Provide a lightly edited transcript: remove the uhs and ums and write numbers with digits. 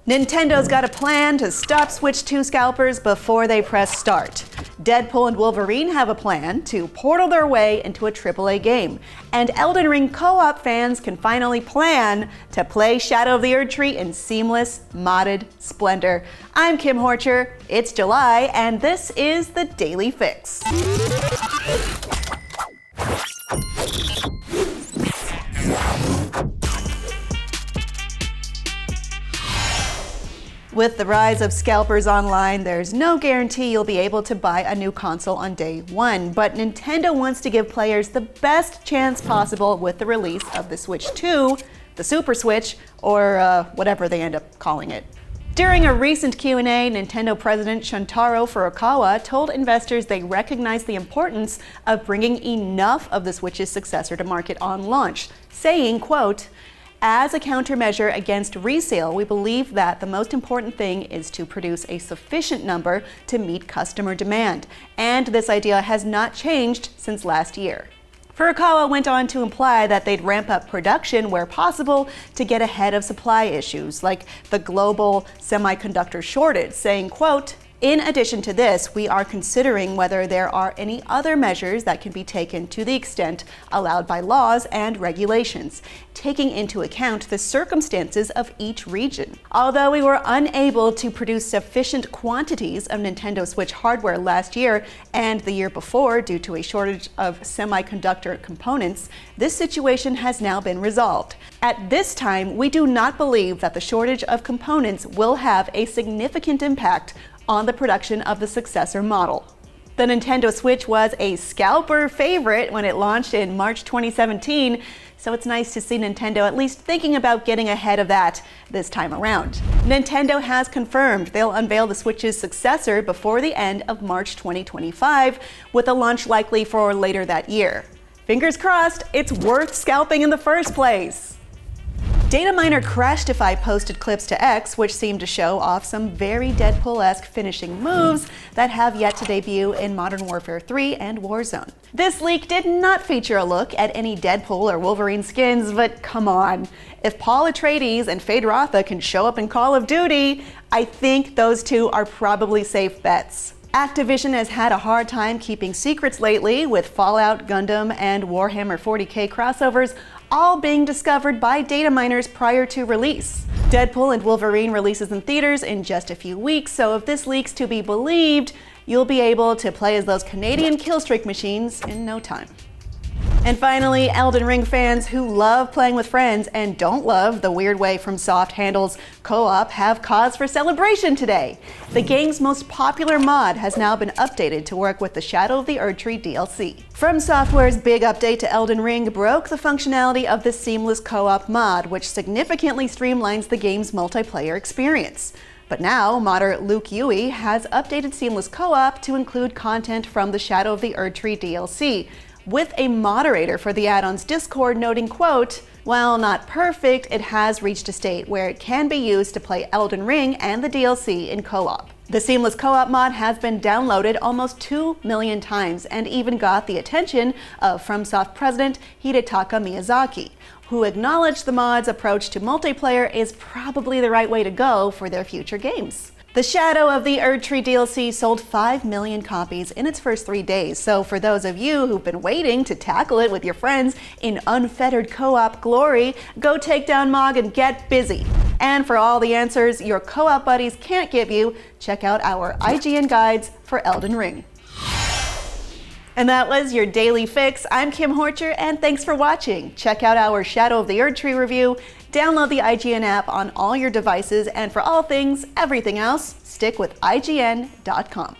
Nintendo's got a plan to stop Switch 2 scalpers before they press start. Deadpool and Wolverine have a plan to portal their way into a AAA game. And Elden Ring co-op fans can finally plan to play Shadow of the Erdtree in seamless, modded splendor. I'm Kim Horcher, it's July, and this is the Daily Fix. With the rise of scalpers online, there's no guarantee you'll be able to buy a new console on day one, but Nintendo wants to give players the best chance possible with the release of the Switch 2, the Super Switch, or whatever they end up calling it. During a recent Q&A, Nintendo President Shuntaro Furukawa told investors they recognize the importance of bringing enough of the Switch's successor to market on launch, saying, quote, "As a countermeasure against resale, we believe that the most important thing is to produce a sufficient number to meet customer demand, and this idea has not changed since last year." Furukawa went on to imply that they'd ramp up production where possible to get ahead of supply issues, like the global semiconductor shortage, saying, quote, "In addition to this, we are considering whether there are any other measures that can be taken to the extent allowed by laws and regulations, taking into account the circumstances of each region." Although we were unable to produce sufficient quantities of Nintendo Switch hardware last year and the year before due to a shortage of semiconductor components, this situation has now been resolved. At this time, we do not believe that the shortage of components will have a significant impact on the production of the successor model. The Nintendo Switch was a scalper favorite when it launched in March 2017, so it's nice to see Nintendo at least thinking about getting ahead of that this time around. Nintendo has confirmed they'll unveil the Switch's successor before the end of March 2025, with a launch likely for later that year. Fingers crossed, it's worth scalping in the first place. Dataminer Crashtify posted clips to X which seem to show off some very Deadpool-esque finishing moves that have yet to debut in Modern Warfare 3 and Warzone. This leak did not feature a look at any Deadpool or Wolverine skins, but come on. If Paul Atreides and Fade Rotha can show up in Call of Duty, I think those two are probably safe bets. Activision has had a hard time keeping secrets lately, with Fallout, Gundam, and Warhammer 40k crossovers all being discovered by data miners prior to release. Deadpool and Wolverine releases in theaters in just a few weeks, so if this leak's to be believed, you'll be able to play as those Canadian killstreak machines in no time. And finally, Elden Ring fans who love playing with friends and don't love the weird way FromSoft handles co-op have cause for celebration today. The game's most popular mod has now been updated to work with the Shadow of the Erdtree DLC. From Software's big update to Elden Ring broke the functionality of the seamless co-op mod, which significantly streamlines the game's multiplayer experience. But now, modder Luke Yui has updated seamless co-op to include content from the Shadow of the Erdtree DLC, with a moderator for the add-on's Discord noting, quote, "While not perfect, it has reached a state where it can be used to play Elden Ring and the DLC in co-op." The Seamless Co-op mod has been downloaded almost 2 million times and even got the attention of FromSoft president Hidetaka Miyazaki, who acknowledged the mod's approach to multiplayer is probably the right way to go for their future games. The Shadow of the Erdtree DLC sold 5 million copies in its first 3 days, so for those of you who've been waiting to tackle it with your friends in unfettered co-op glory, go take down Mog and get busy. And for all the answers your co-op buddies can't give you, check out our IGN guides for Elden Ring. And that was your Daily Fix. I'm Kim Horcher, and thanks for watching. Check out our Shadow of the Erdtree review, download the IGN app on all your devices, and for all things, everything else, stick with IGN.com.